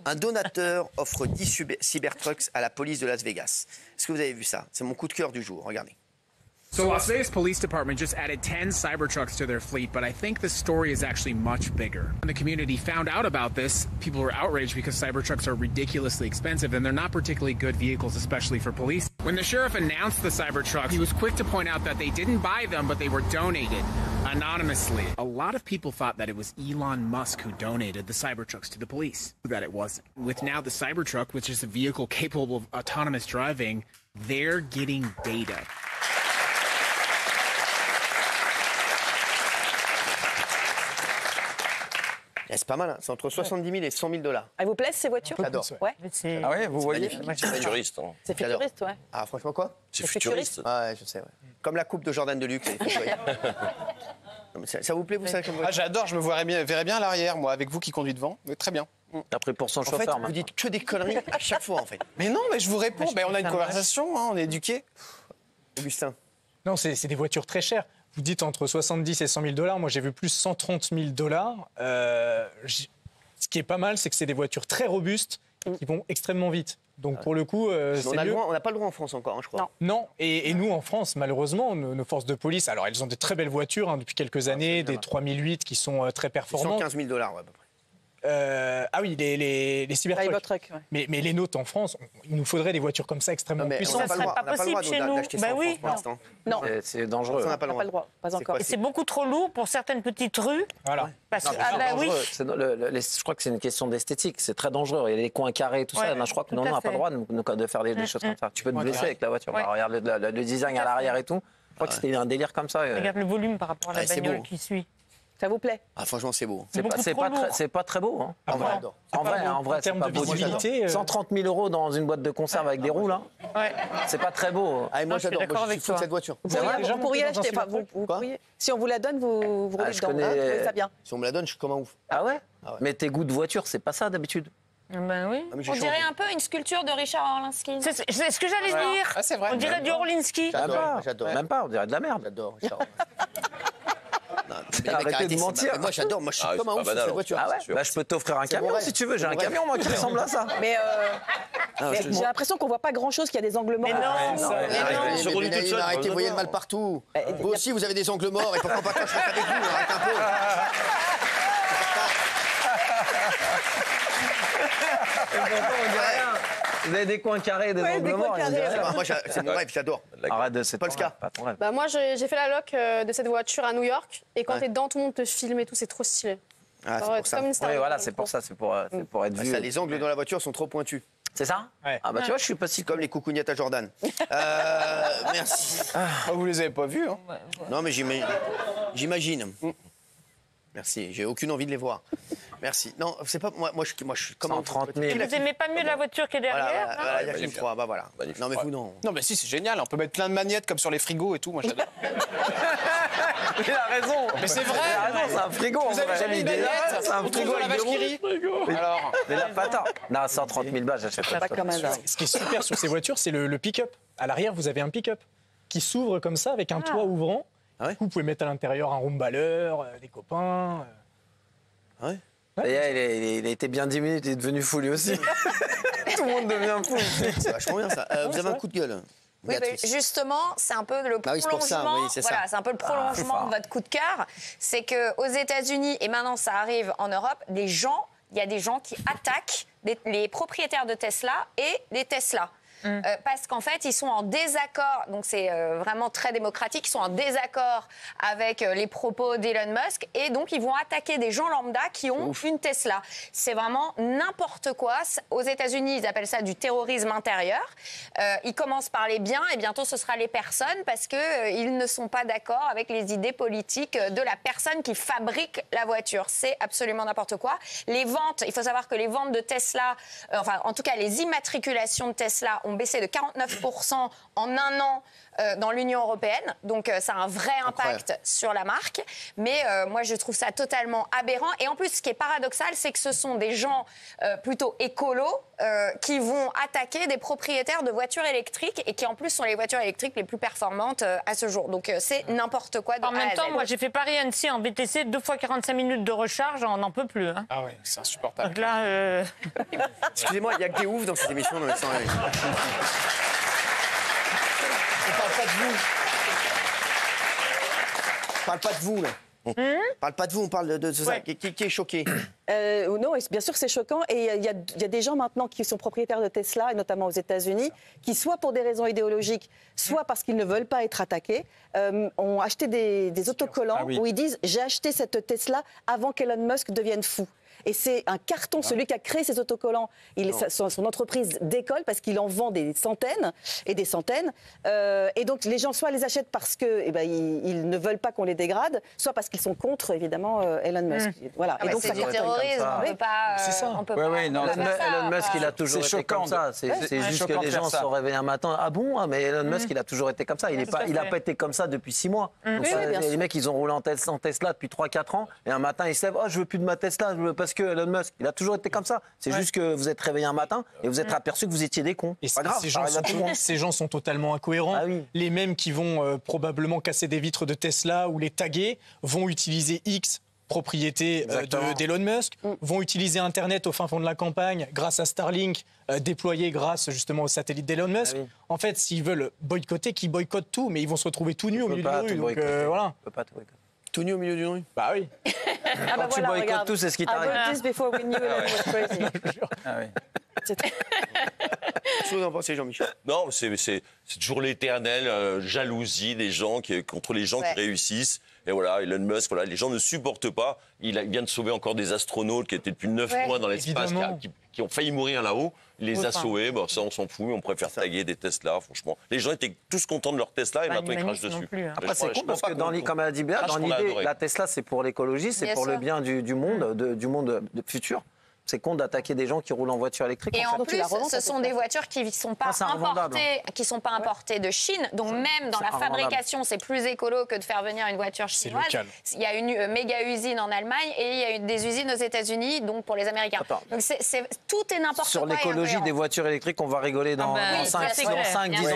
Un donateur offre 10 Cybertrucks à la police de Las Vegas. Est-ce que vous avez vu ça? C'est mon coup de cœur du jour. Regardez. So Las Vegas Police Department just added 10 Cybertrucks to their fleet, but I think the story is actually much bigger. When the community found out about this, people were outraged because Cybertrucks are ridiculously expensive and they're not particularly good vehicles, especially for police. When the sheriff announced the Cybertrucks, he was quick to point out that they didn't buy them, but they were donated anonymously. A lot of people thought that it was Elon Musk who donated the Cybertrucks to the police, that it wasn't. With now the Cybertruck, which is a vehicle capable of autonomous driving, they're getting data. C'est pas mal, hein. C'est entre 70 000 et 100 000 $. Elles vous plaisent ces voitures? J'adore. Ouais. Ah ouais, vous voyez? C'est futuriste. Hein. C'est futuriste, ouais. Ah, franchement, quoi? C'est futuriste. Ah, ouais, je sais, ouais. Comme la coupe de Jordan Deluxe. Non, mais ça vous plaît, vous, ça, comme voiture? Ah, j'adore, je me verrais bien à l'arrière, moi, avec vous qui conduit devant. Mais très bien. T'as pris pour son En fait, chauffeur, vous dites que des conneries à chaque fois, en fait. Mais non, mais je vous réponds. On a une conversation, hein, on est éduqués. Augustin. Non, c'est des voitures très chères. Vous dites entre 70 et 100 000 $. Moi, j'ai vu plus 130 000 $. Ce qui est pas mal, c'est que c'est des voitures très robustes qui vont extrêmement vite. Donc, pour le coup, c'est mieux. On n'a pas le droit en France encore, hein, je crois. Non, et nous, en France, malheureusement, nos forces de police, alors elles ont de très belles voitures depuis quelques années, des 3008 qui sont très performantes. 115 000 $, ouais, à peu près. Ah oui, les Cybertrucks. Ouais. Mais les nôtres en France, il nous faudrait des voitures comme ça extrêmement puissantes. Ça serait pas possible chez nous. D'acheter ça en France pour l'instant. Non, c'est dangereux. On n'a pas le droit. pas encore. Et c'est beaucoup trop lourd pour certaines petites rues. Voilà. Parce que, oui. Je crois que c'est une question d'esthétique. C'est très dangereux. Il y a les coins carrés et tout ça. Je crois que non, on n'a pas le droit de faire des choses comme ça. Tu peux te blesser avec la voiture. Ouais. Regarde le design à l'arrière et tout. Je crois que c'était un délire comme ça. Regarde le volume par rapport à la bagnole qui suit. Ça vous plaît? Ah, franchement, c'est beau. C'est pas très beau. Hein. En vrai, j'adore. En vrai, c'est pas beau. 130 000 € dans une boîte de conserve avec des roues, là. Ouais. C'est pas très beau. Ah, et moi, j'adore. Je suis fou de cette voiture. Vous pourriez l'acheter. Si on vous la donne, vous roulez dedans. Vous trouvez ça bien? Si on me la donne, je suis comme un ouf. Ah ouais? Mais tes goûts de voiture, c'est pas ça d'habitude. Ben oui. Ah, On dirait un peu une sculpture de Richard Orlinski. C'est ce que j'allais dire. Ah, c'est vrai. On dirait du Orlinski. J'adore. Même pas, on dirait de la merde. J'adore, Richard. Arrêtez de mentir. Moi, j'adore. Moi, je suis comme un ouf sur cette voiture. Ah ouais? Bah, je peux t'offrir un camion si tu veux. J'ai un camion, moi, qui ressemble à ça. Mais j'ai l'impression qu'on voit pas grand-chose, qu'il y a des angles morts. Arrêtez, vous voyez le mal partout. Vous aussi, vous avez des angles morts. Et pourquoi pas que je reste avec vous? Arrête un peu. Vous avez des coins carrés, des angles morts. Moi, c'est mon rêve, j'adore. Arrête de c'est Polska. pas ton rêve. Bah moi j'ai fait la loc de cette voiture à New York et quand t'es dedans tout le monde te filme et tout, c'est trop stylé. Ah, c'est pour ça. Comme une star. Oui, voilà, c'est pour ça, c'est pour être vu. Ça, les angles dans la voiture sont trop pointus. C'est ça? Ouais. Ah bah tu vois, je suis pas si Comme les coucougnettes à Jordan. Merci. Vous les avez pas vus, hein? Non, mais j'imagine. Merci, j'ai aucune envie de les voir. Merci. Non, c'est pas moi je suis comme 130 000. Vous aimez pas mieux la voiture qui est derrière? Voilà, il y a film 3, bah voilà. Non, mais vous, non. Non, mais si, c'est génial. On peut mettre plein de magnettes comme sur les frigos et tout. Moi, j'adore. Il a raison. Mais c'est vrai. Il a raison, c'est un frigo. Vous avez jamais une bagnette? C'est un frigo la avec vache qui rit. Alors. Mais la patate. Non, 130 000 balles, j'achète pas. Pas quand même. Ce qui est super sur ces voitures, c'est le pick-up. À l'arrière, vous avez un pick-up qui s'ouvre comme ça avec un toit ouvrant. Ah ouais? Vous pouvez mettre à l'intérieur un rumbaleur, des copains. Ah ouais? Il a été bien 10 minutes, il est devenu fou lui aussi. Tout le monde devient fou. C'est vachement bien ça. Vous avez un coup de gueule. Oui, mais justement, c'est un peu le Ah oui, c'est pour ça, prolongement. oui, c'est ça. Voilà, c'est un peu le prolongement de votre coup de cœur. C'est que aux États-Unis et maintenant ça arrive en Europe, il y a des gens qui attaquent les propriétaires de Tesla et les Tesla. Parce qu'en fait, ils sont en désaccord, donc c'est vraiment très démocratique, ils sont en désaccord avec les propos d'Elon Musk et donc ils vont attaquer des gens lambda qui ont une Tesla. C'est vraiment n'importe quoi. Aux États-Unis, ils appellent ça du terrorisme intérieur. Ils commencent par les biens et bientôt ce sera les personnes parce qu'ils ne sont pas d'accord avec les idées politiques de la personne qui fabrique la voiture. C'est absolument n'importe quoi. Les ventes, il faut savoir que les ventes de Tesla, enfin en tout cas les immatriculations de Tesla ont baissé de 49% en un an dans l'Union européenne. Donc ça a un vrai impact sur la marque. Mais moi, je trouve ça totalement aberrant. Et en plus, ce qui est paradoxal, c'est que ce sont des gens plutôt écolos qui vont attaquer des propriétaires de voitures électriques et qui en plus sont les voitures électriques les plus performantes à ce jour. Donc c'est n'importe quoi. En même temps, moi j'ai fait Paris-Annecy en VTC, 2 fois 45 minutes de recharge, on n'en peut plus. Hein. Ah ouais, c'est insupportable. Donc là, Excusez-moi, il n'y a que des oufs dans cette émission. Non, mais sans rêver. On parle pas de vous. On parle pas de vous, là. On parle pas de vous, on parle de ça. Ouais. Qui est choqué? Non, bien sûr, c'est choquant. Et il y a des gens maintenant qui sont propriétaires de Tesla, et notamment aux États-Unis, qui, soit pour des raisons idéologiques, soit parce qu'ils ne veulent pas être attaqués, ont acheté des autocollants où ils disent « J'ai acheté cette Tesla avant qu'Elon Musk devienne fou ». Et c'est un carton. Celui qui a créé ces autocollants, son entreprise décolle parce qu'il en vend des centaines et des centaines. Et donc, les gens, soit les achètent parce qu'ils ils ne veulent pas qu'on les dégrade, soit parce qu'ils sont contre, évidemment, Elon Musk. Voilà. Et donc, c'est du terrorisme. On peut pas. C'est ça. On peut pas. Elon Musk, il a toujours été comme ça. C'est juste que les gens se sont réveillés un matin. Ah bon? Mais Elon Musk, il a toujours été comme ça. Il n'a pas été comme ça depuis 6 mois. Donc, les mecs, ils ont roulé en Tesla depuis 3-4 ans. Et un matin, ils se lèvent. Oh, je veux plus de ma Tesla parce que Elon Musk, il a toujours été comme ça. C'est juste que vous êtes réveillé un matin et vous êtes aperçu que vous étiez des cons. Et pas grave, ces gens sont totalement incohérents. Ah oui. Les mêmes qui vont probablement casser des vitres de Tesla ou les taguer vont utiliser X, propriété d'Elon Musk, vont utiliser Internet au fin fond de la campagne grâce à Starlink, déployé grâce justement aux satellites d'Elon Musk. En fait, s'ils veulent boycotter, qu'ils boycottent tout, mais ils vont se retrouver tout nus au milieu de la rue. Donc, voilà. On peut pas tout boycotter. Tout nu au milieu d'une rue? Bah oui. Quand tu boycottes tout, c'est ce qui t'arrive. I wrote this before we knew Elon was crazy. Ah oui. Qu'est-ce que vous en pensez, Jean-Michel? Non, c'est toujours l'éternelle jalousie des gens contre les gens qui réussissent. Et voilà, Elon Musk, voilà, les gens ne supportent pas. Il vient de sauver encore des astronautes qui étaient depuis 9 mois dans l'espace, qui ont failli mourir là-haut. Il les a sauvés. Bon, ça, on s'en fout. On préfère taguer des Tesla, franchement. Les gens étaient tous contents de leur Tesla et maintenant ils crachent dessus. Après, c'est con parce que, comme elle a dit Béa, dans l'idée, la Tesla, c'est pour l'écologie, c'est pour le bien du monde futur. C'est con d'attaquer des gens qui roulent en voiture électrique. Et en plus, ce sont des voitures qui ne sont pas importées de Chine. Donc même dans la fabrication, c'est plus écolo que de faire venir une voiture chinoise. Il y a une méga usine en Allemagne et il y a des usines aux États-Unis, donc pour les Américains. Donc tout est n'importe quoi. Sur l'écologie des voitures électriques, on va rigoler dans 5-10 ans,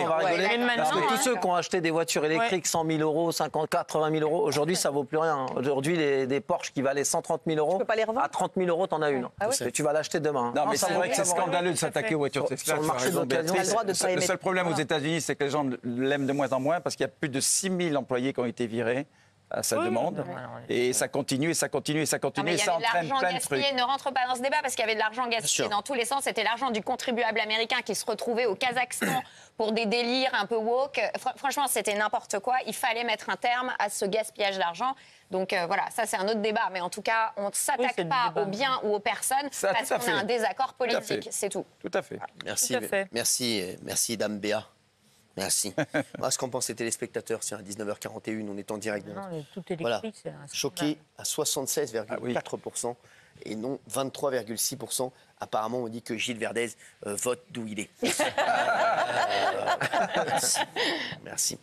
on va rigoler. Parce que tous ceux qui ont acheté des voitures électriques 100 000 euros, 50, 80 000 euros, aujourd'hui, ça vaut plus rien. Aujourd'hui, des Porsche qui valaient 130 000 euros, à 30 000 euros, t'en as une. Et tu vas l'acheter demain. Non, mais c'est vrai que c'est scandaleux de s'attaquer aux voitures Tesla. Sur le marché d'occasion, le seul problème aux États-Unis, c'est que les gens l'aiment de moins en moins parce qu'il y a plus de 6 000 employés qui ont été virés à sa demande. Et ça continue, et ça continue, et ça continue. Non, et ça entraîne plein de trucs. Ne rentre pas dans ce débat parce qu'il y avait de l'argent gaspillé dans tous les sens. C'était l'argent du contribuable américain qui se retrouvait au Kazakhstan pour des délires un peu woke. Franchement, c'était n'importe quoi. Il fallait mettre un terme à ce gaspillage d'argent. Donc voilà, ça c'est un autre débat. Mais en tout cas, on ne s'attaque pas aux biens ou aux personnes parce qu'on a un désaccord politique. C'est tout. Tout à fait. Merci, Dame Béa. Merci. Moi, ce qu'en pensent les téléspectateurs, c'est à 19h41, on est en direct. tout électrique, voilà. c'est Choqué à 76,4% et non 23,6%. Apparemment, on dit que Gilles Verdez vote d'où il est. Merci.